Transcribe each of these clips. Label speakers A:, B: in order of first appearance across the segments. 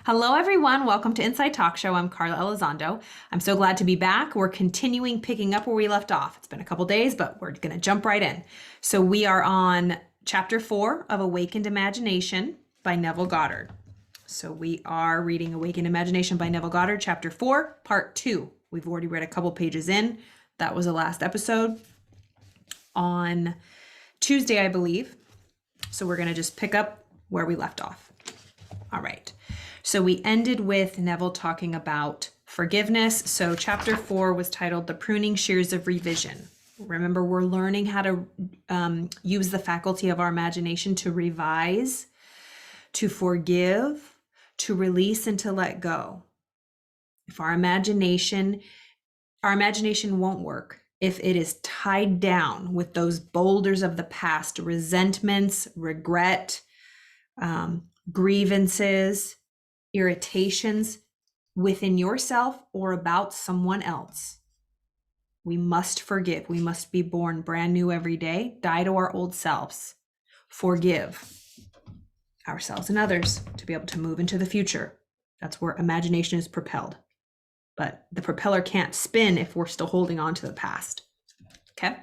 A: Hello, everyone. Welcome to Inside Talk Show. I'm Carla Elizondo. I'm so glad to be back. We're continuing picking up where we left off. It's been a couple days, but we're going to jump right in. So we are on chapter 4 of Awakened Imagination by Neville Goddard. So we are reading Awakened Imagination by Neville Goddard, chapter 4, part 2. We've already read a couple pages in. That was the last episode on Tuesday, I believe. So we're going to just pick up where we left off. All right. So we ended with Neville talking about forgiveness. So chapter 4 was titled The Pruning Shears of Revision. Remember, we're learning how to use the faculty of our imagination to revise, to forgive, to release, and to let go. If our imagination won't work if it is tied down with those boulders of the past, resentments, regret, grievances, irritations within yourself or about someone else. We must forgive. We must be born brand new every day, die to our old selves, forgive ourselves and others to be able to move into the future. That's where imagination is propelled. But the propeller can't spin if we're still holding on to the past. Okay?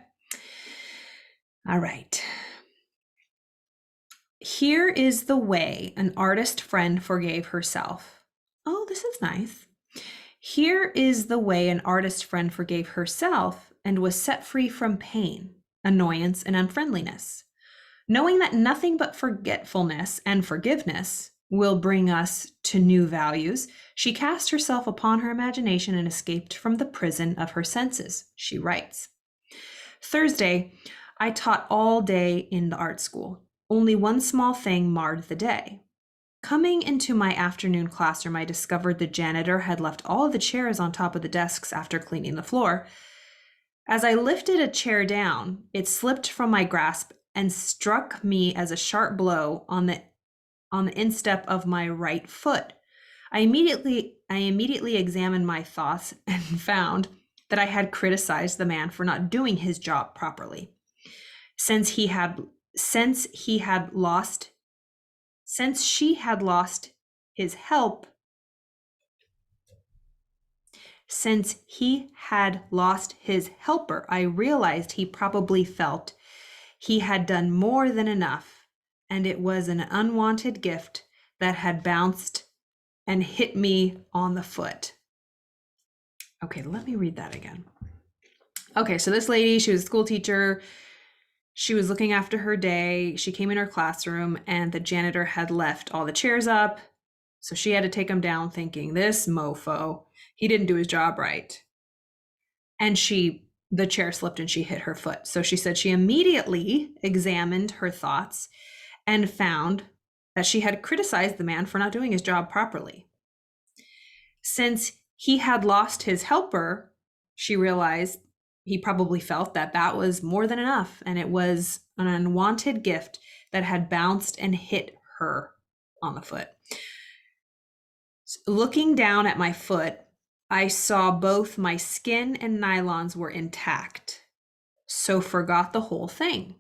A: All right. Here is the way an artist friend forgave herself. Oh, this is nice. Here is the way an artist friend forgave herself and was set free from pain, annoyance, and unfriendliness. Knowing that nothing but forgetfulness and forgiveness will bring us to new values, she cast herself upon her imagination and escaped from the prison of her senses, she writes. Thursday, I taught all day in the art school. Only one small thing marred the day. Coming into my afternoon classroom, I discovered the janitor had left all the chairs on top of the desks after cleaning the floor. As I lifted a chair down, it slipped from my grasp and struck me as a sharp blow on the instep of my right foot. I immediately examined my thoughts and found that I had criticized the man for not doing his job properly. Since she had lost his help, since he had lost his helper, I realized he probably felt he had done more than enough, and it was an unwanted gift that had bounced and hit me on the foot. Okay, let me read that again. Okay, so this lady, she was a school teacher. She was looking after her day. She came in her classroom and the janitor had left all the chairs up. So she had to take them down thinking, this mofo, he didn't do his job right. And the chair slipped and she hit her foot. So she said she immediately examined her thoughts and found that she had criticized the man for not doing his job properly. Since he had lost his helper, she realized he probably felt that that was more than enough, and it was an unwanted gift that had bounced and hit her on the foot. Looking down at my foot, I saw both my skin and nylons were intact, so forgot the whole thing.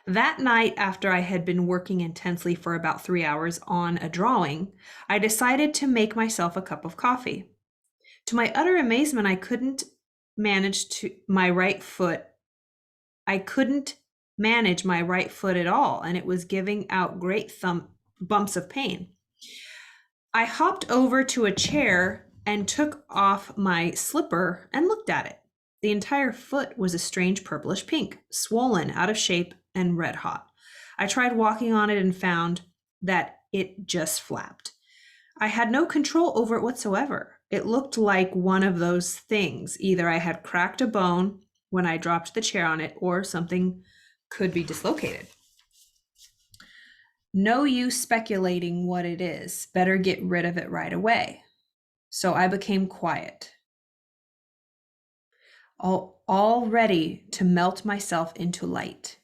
A: That night, after I had been working intensely for about 3 hours on a drawing, I decided to make myself a cup of coffee. To my utter amazement, I couldn't manage my right foot at all, and it was giving out great bumps of pain. I hopped over to a chair and took off my slipper and looked at it. The entire foot was a strange purplish pink, swollen, out of shape, and red hot. I tried walking on it and found that it just flapped. I had no control over it whatsoever. It looked like one of those things. Either I had cracked a bone when I dropped the chair on it, or something could be dislocated. No use speculating what it is. Better get rid of it right away. So I became quiet, all ready to melt myself into light.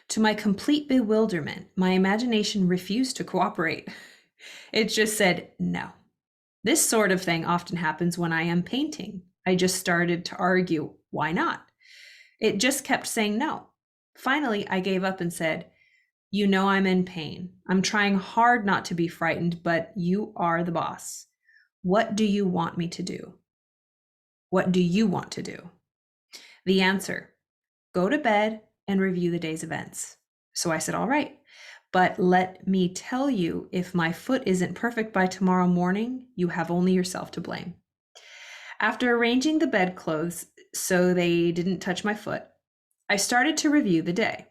A: To my complete bewilderment, my imagination refused to cooperate. It just said no. This sort of thing often happens when I am painting. I just started to argue, why not? It just kept saying no. Finally, I gave up and said, You know I'm in pain. I'm trying hard not to be frightened, but you are the boss. What do you want me to do? What do you want to do? The answer, go to bed and review the day's events. So I said, all right. But let me tell you, if my foot isn't perfect by tomorrow morning, you have only yourself to blame. After arranging the bedclothes so they didn't touch my foot, I started to review the day.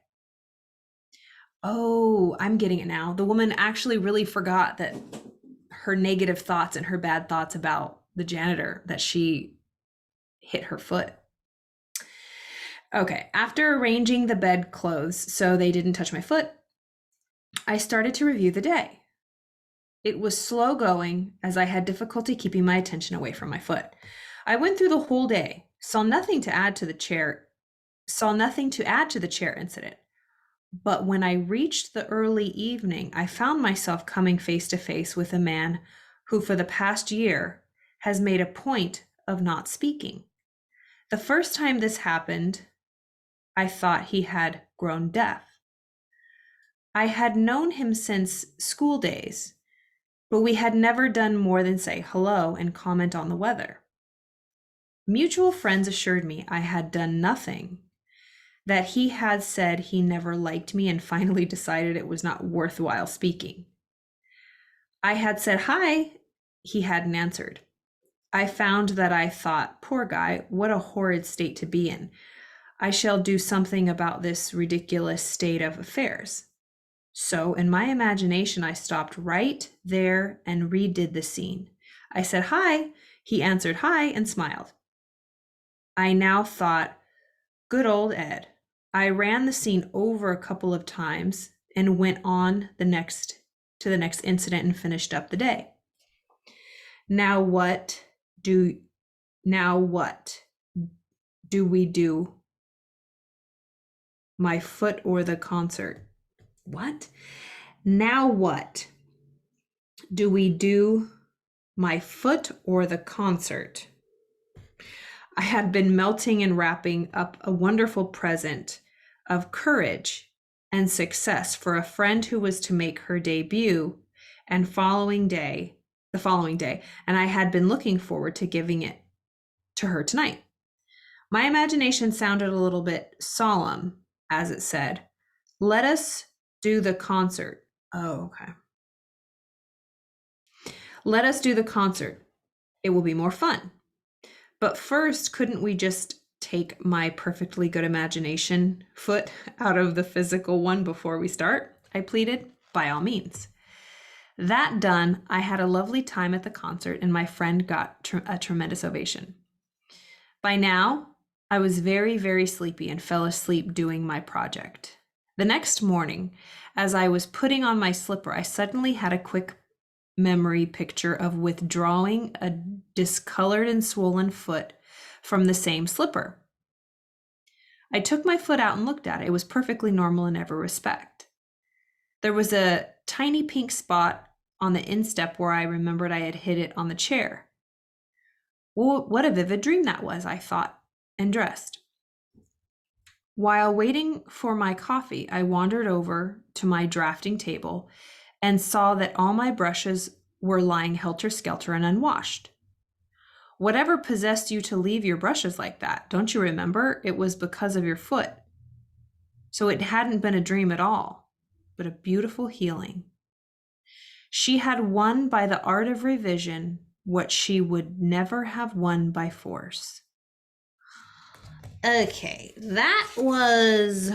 A: Oh, I'm getting it now. The woman actually really forgot that her negative thoughts and her bad thoughts about the janitor, that she hit her foot. Okay, after arranging the bedclothes so they didn't touch my foot, I started to review the day. It was slow going as I had difficulty keeping my attention away from my foot. I went through the whole day, saw nothing to add to the chair incident. But when I reached the early evening, I found myself coming face to face with a man who for the past year has made a point of not speaking. The first time this happened, I thought he had grown deaf. I had known him since school days, but we had never done more than say hello and comment on the weather. Mutual friends assured me I had done nothing, that he had said he never liked me and finally decided it was not worthwhile speaking. I had said hi, he hadn't answered. I found that I thought, poor guy, what a horrid state to be in. I shall do something about this ridiculous state of affairs. So in my imagination, I stopped right there and redid the scene. I said hi, he answered hi and smiled. I now thought, good old Ed. I ran the scene over a couple of times and went on to the next incident and finished up the day. Now what do we do? My foot or the concert? What? Now what? Do we do my foot or the concert? I had been melting and wrapping up a wonderful present of courage and success for a friend who was to make her debut and the following day, and I had been looking forward to giving it to her tonight. My imagination sounded a little bit solemn as it said, let us do the concert. Oh, okay. Let us do the concert. It will be more fun. But first, couldn't we just take my perfectly good imagination foot out of the physical one before we start? I pleaded. By all means. That done, I had a lovely time at the concert and my friend got a tremendous ovation. By now, I was very, very sleepy and fell asleep doing my project. The next morning, as I was putting on my slipper, I suddenly had a quick memory picture of withdrawing a discolored and swollen foot from the same slipper. I took my foot out and looked at it. It was perfectly normal in every respect. There was a tiny pink spot on the instep where I remembered I had hit it on the chair. Well, what a vivid dream that was, I thought, and dressed. While waiting for my coffee, I wandered over to my drafting table and saw that all my brushes were lying helter-skelter and unwashed. Whatever possessed you to leave your brushes like that? Don't you remember? It was because of your foot. So it hadn't been a dream at all, but a beautiful healing. She had won by the art of revision what she would never have won by force. Okay, that was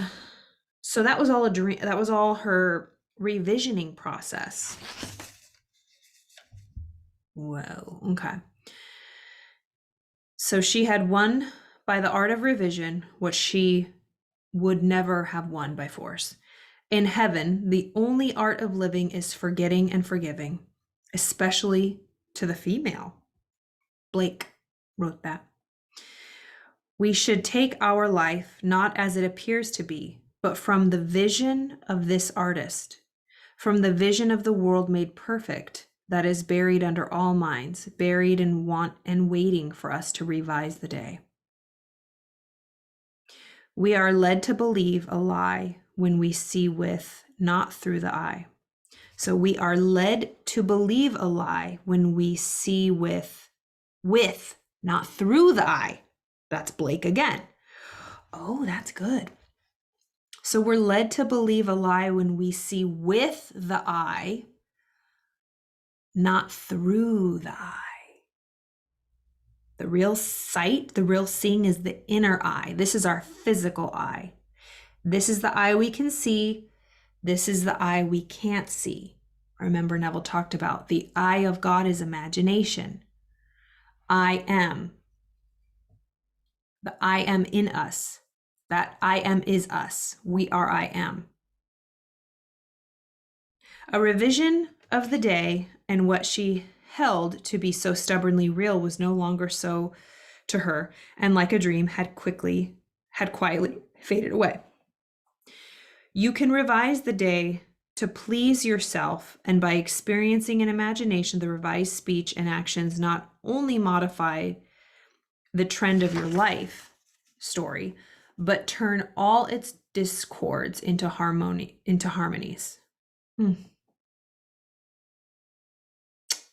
A: all a dream. That was all her revisioning process. Whoa, okay. So she had won by the art of revision what she would never have won by force. In heaven, the only art of living is forgetting and forgiving, especially to the female. Blake wrote that. We should take our life not as it appears to be, but from the vision of this artist, from the vision of the world made perfect that is buried under all minds, buried in want and waiting for us to revise the day. We are led to believe a lie when we see with not through the eye. So we are led to believe a lie when we see with, not through the eye. That's Blake again. Oh, that's good. So we're led to believe a lie when we see with the eye, not through the eye. The real sight, the real seeing is the inner eye. This is our physical eye. This is the eye we can see. This is the eye we can't see. Remember, Neville talked about the eye of God is imagination. I am. The I am in us. That I am is us. We are I am. A revision of the day and what she held to be so stubbornly real was no longer so to her, and like a dream had quietly faded away. You can revise the day to please yourself, and by experiencing in imagination the revised speech and actions not only modify the trend of your life story, but turn all its discords into harmonies.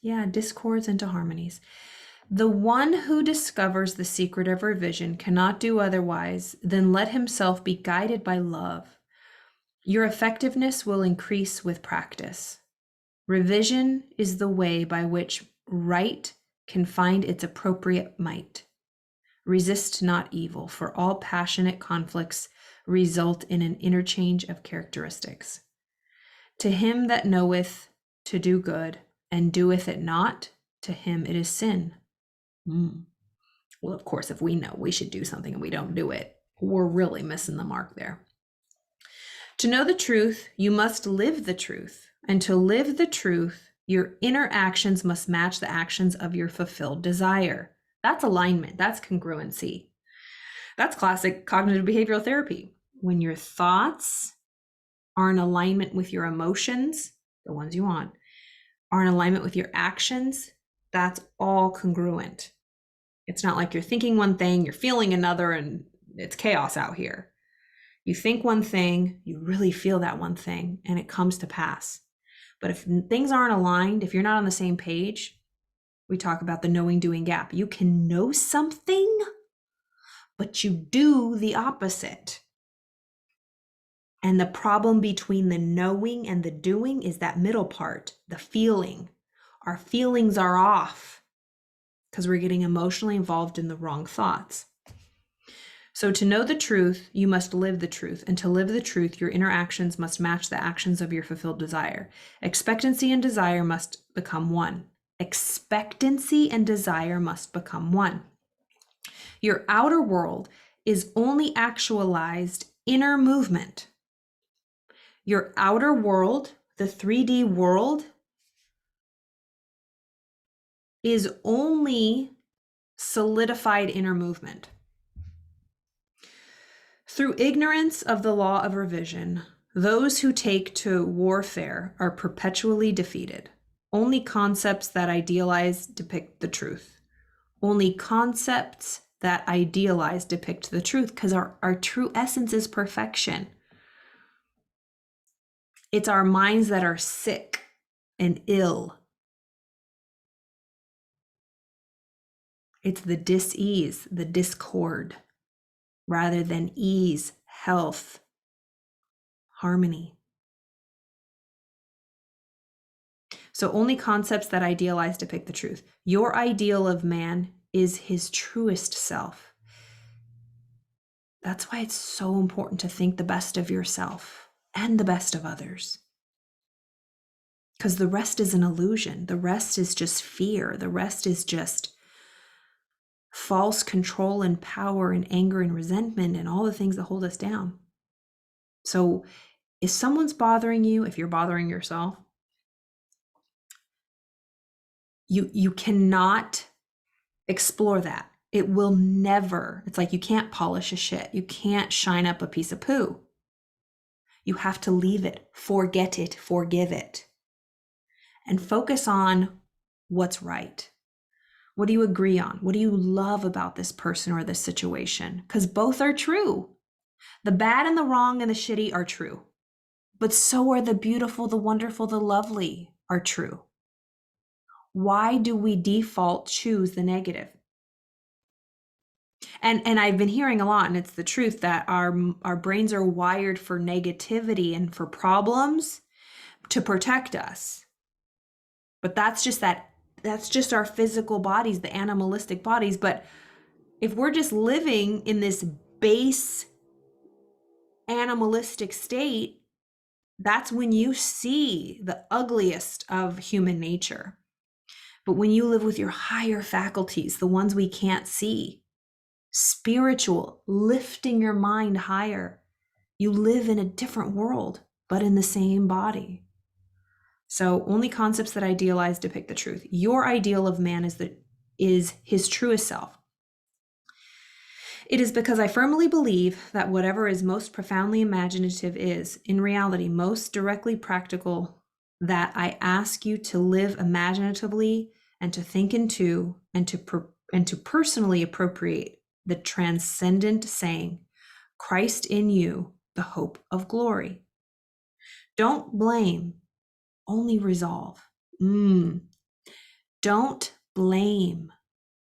A: Yeah, discords into harmonies. The one who discovers the secret of revision cannot do otherwise than let himself be guided by love. Your effectiveness will increase with practice. Revision is the way by which right can find its appropriate might. Resist not evil, for all passionate conflicts result in an interchange of characteristics. To him that knoweth to do good and doeth it not, to him it is sin. Well, of course, if we know we should do something and we don't do it, we're really missing the mark there. To know the truth, you must live the truth. And to live the truth, your inner actions must match the actions of your fulfilled desire. That's alignment. That's congruency. That's classic cognitive behavioral therapy. When your thoughts are in alignment with your emotions, the ones you want, are in alignment with your actions, that's all congruent. It's not like you're thinking one thing, you're feeling another, and it's chaos out here. You think one thing, you really feel that one thing, and it comes to pass. But if things aren't aligned, if you're not on the same page, we talk about the knowing doing gap. You can know something, but you do the opposite. And the problem between the knowing and the doing is that middle part, the feeling. Our feelings are off because we're getting emotionally involved in the wrong thoughts. So to know the truth, you must live the truth. And to live the truth, your inner actions must match the actions of your fulfilled desire. Expectancy and desire must become one. Expectancy and desire must become one. Your outer world is only actualized inner movement. Your outer world, the 3D world, is only solidified inner movement. Through ignorance of the law of revision, those who take to warfare are perpetually defeated. Only concepts that idealize depict the truth. Only concepts that idealize depict the truth, because our true essence is perfection. It's our minds that are sick and ill. It's the dis-ease, the discord, rather than ease, health, harmony. So only concepts that idealize depict the truth. Your ideal of man is his truest self. That's why it's so important to think the best of yourself and the best of others. Because the rest is an illusion. The rest is just fear. The rest is just false control and power and anger and resentment and all the things that hold us down. So if someone's bothering you, if you're bothering yourself, you cannot explore that. It will never, it's like you can't polish a shit. You can't shine up a piece of poo. You have to leave it, forget it, forgive it, and focus on what's right. What do you agree on? What do you love about this person or this situation? Because both are true. The bad and the wrong and the shitty are true. but so are the beautiful, the wonderful, the lovely are true. Why do we default choose the negative? And I've been hearing a lot, and it's the truth, that our brains are wired for negativity and for problems to protect us. But that's just our physical bodies, the animalistic bodies. But if we're just living in this base animalistic state, that's when you see the ugliest of human nature. But when you live with your higher faculties, the ones we can't see, spiritual, lifting your mind higher, you live in a different world, but in the same body. So only concepts that idealize depict the truth. Your ideal of man is his truest self. It is because I firmly believe that whatever is most profoundly imaginative is, in reality, most directly practical, that I ask you to live imaginatively and to think into and to personally appropriate the transcendent saying, Christ in you, the hope of glory. Don't blame, only resolve. Don't blame,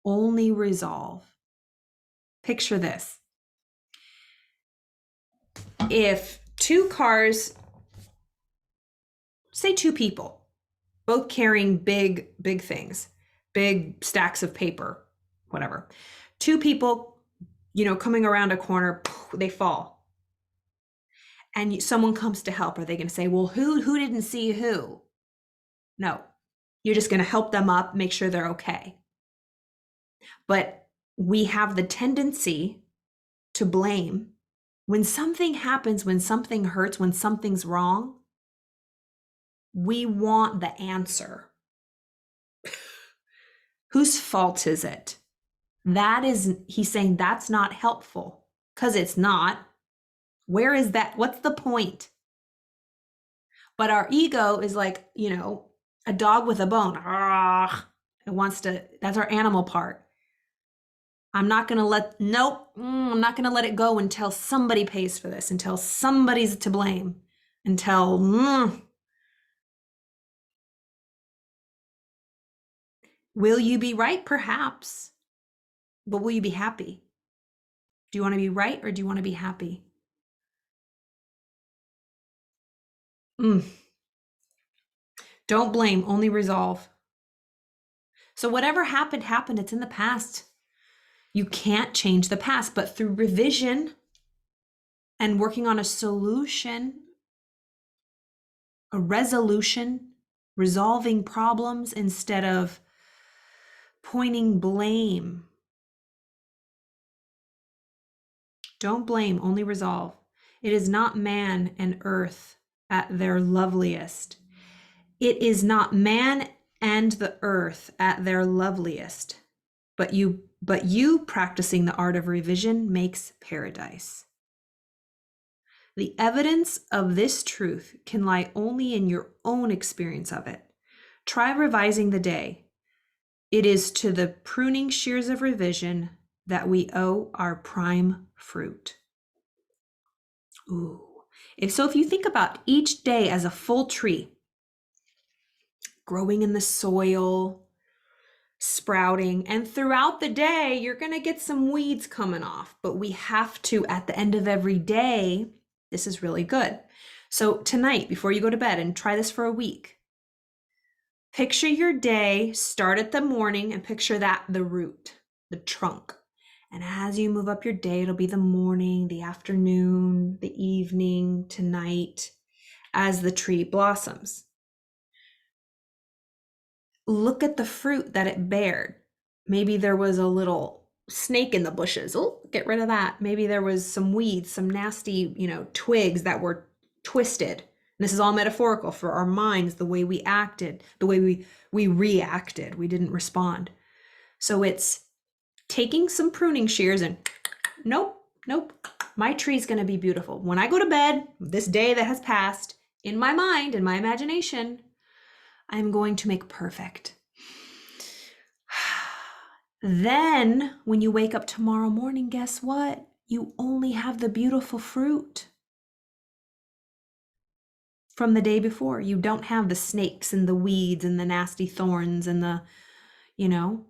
A: only resolve. Picture this. If two cars, say two people, both carrying big things, big stacks of paper, whatever. Two people, coming around a corner, they fall. And someone comes to help. Are they going to say, well, who didn't see who? No. You're just going to help them up, make sure they're okay. But we have the tendency to blame. When something happens, when something hurts, when something's wrong, we want the answer. Whose fault is it? He's saying that's not helpful, because it's not. Where is that? What's the point? But our ego is like, a dog with a bone. It wants to, that's our animal part. I'm not going to I'm not going to let it go until somebody pays for this, until somebody's to blame, until, Will you be right? Perhaps. But will you be happy? Do you want to be right or do you want to be happy? Don't blame, only resolve. So whatever happened, happened. It's in the past. You can't change the past, but through revision and working on a solution, a resolution, resolving problems instead of pointing blame. Don't blame, only resolve. It is not man and earth at their loveliest. It is not man and the earth at their loveliest, but you practicing the art of revision makes paradise. The evidence of this truth can lie only in your own experience of it. Try revising the day. It is to the pruning shears of revision that we owe our prime fruit. If you think about each day as a full tree, growing in the soil, sprouting, and throughout the day, you're going to get some weeds coming off, but we have to, at the end of every day, this is really good. So tonight, before you go to bed, and try this for a week, picture your day, start at the morning, and picture that, the root, the trunk. And as you move up your day, it'll be the morning, the afternoon, the evening, tonight, as the tree blossoms. Look at the fruit that it bared. Maybe there was a little snake in the bushes. Oh, get rid of that. Maybe there was some weeds, some nasty, twigs that were twisted. And this is all metaphorical for our minds, the way we acted, the way we reacted. We didn't respond. So it's taking some pruning shears and nope, my tree's going to be beautiful. When I go to bed, this day that has passed, in my mind, in my imagination, I'm going to make perfect. Then when you wake up tomorrow morning, guess what? You only have the beautiful fruit. from the day before. You don't have the snakes and the weeds and the nasty thorns and the, you know,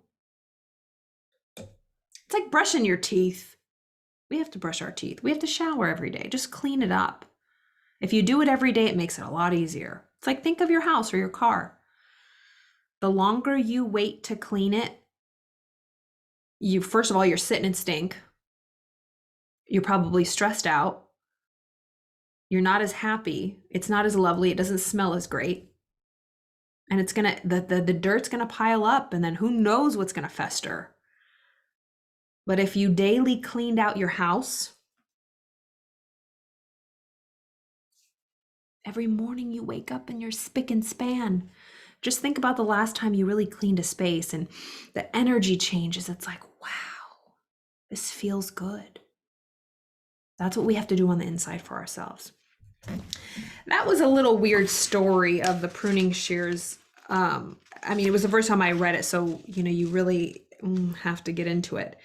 A: it's like brushing your teeth. We have to brush our teeth. We have to shower every day. Just clean it up. If you do it every day, it makes it a lot easier. It's like, think of your house or your car. The longer you wait to clean it, first of all, you're sitting in stink. You're probably stressed out. You're not as happy. It's not as lovely. It doesn't smell as great. And it's gonna, the dirt's gonna pile up, and then who knows what's gonna fester. But if you daily cleaned out your house, every morning you wake up and you're spick and span. Just think about the last time you really cleaned a space and the energy changes. It's like, wow, this feels good. That's what we have to do on the inside for ourselves. That was a little weird story of the pruning shears. I mean, it was the first time I read it, so, you know, you really have to get into it.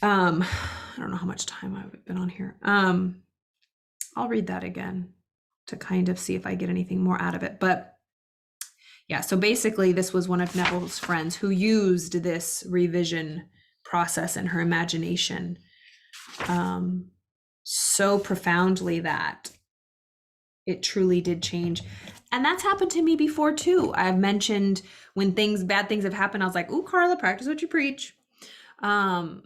A: I don't know how much time I've been on here. I'll read that again to kind of see if I get anything more out of it. But yeah, so basically this was one of Neville's friends who used this revision process in her imagination so profoundly that it truly did change. And that's happened to me before too. I've mentioned when bad things have happened, I was like, ooh, Carla, practice what you preach. And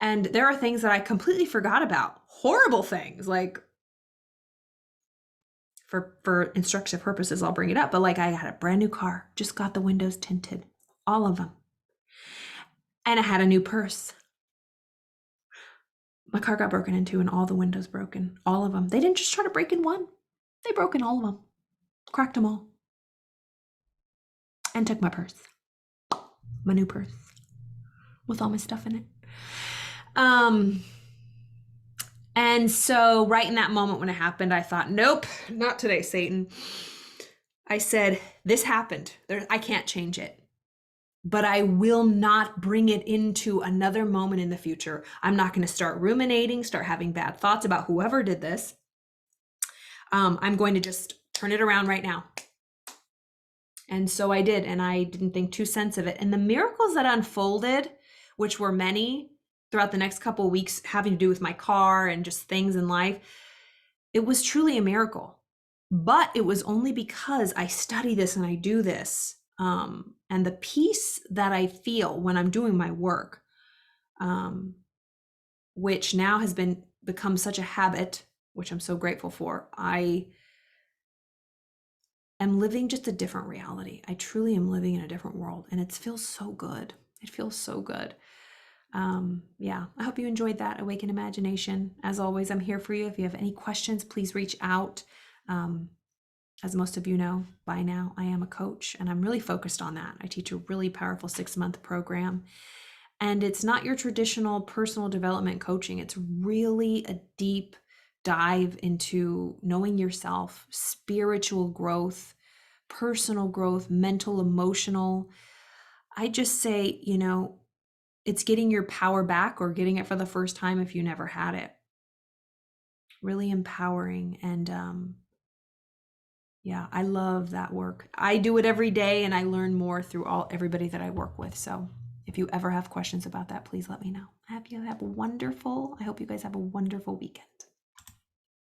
A: there are things that I completely forgot about. Horrible things, like for instructive purposes, I'll bring it up. But like, I had a brand new car, just got the windows tinted, all of them. And I had a new purse. My car got broken into and all the windows broken, all of them. They didn't just try to break in one. They broke in all of them, cracked them all, and took my purse, my new purse with all my stuff in it. And so right in that moment when it happened, I thought, nope, not today, Satan. I said, this happened. I can't change it, but I will not bring it into another moment in the future. I'm not going to start ruminating, start having bad thoughts about whoever did this. I'm going to just turn it around right now. And so I did, and I didn't think 2 cents of it. And the miracles that unfolded, which were many throughout the next couple of weeks, having to do with my car and just things in life, it was truly a miracle. But it was only because I study this and I do this. And the peace that I feel when I'm doing my work, which now has become such a habit, which I'm so grateful for. I am living just a different reality. I truly am living in a different world, and it feels so good. It feels so good. Yeah, I hope you enjoyed that Awaken Imagination. As always, I'm here for you. If you have any questions, please reach out. As most of you know by now, I am a coach, and I'm really focused on that. I teach a really powerful 6-month program, and it's not your traditional personal development coaching. It's really a deep dive into knowing yourself, spiritual growth, personal growth, mental, emotional. I just say, you know, it's getting your power back or getting it for the first time if you never had it. Really empowering. And yeah, I love that work. I do it every day, and I learn more through everybody that I work with. So if you ever have questions about that, please let me know. I hope you guys have a wonderful weekend.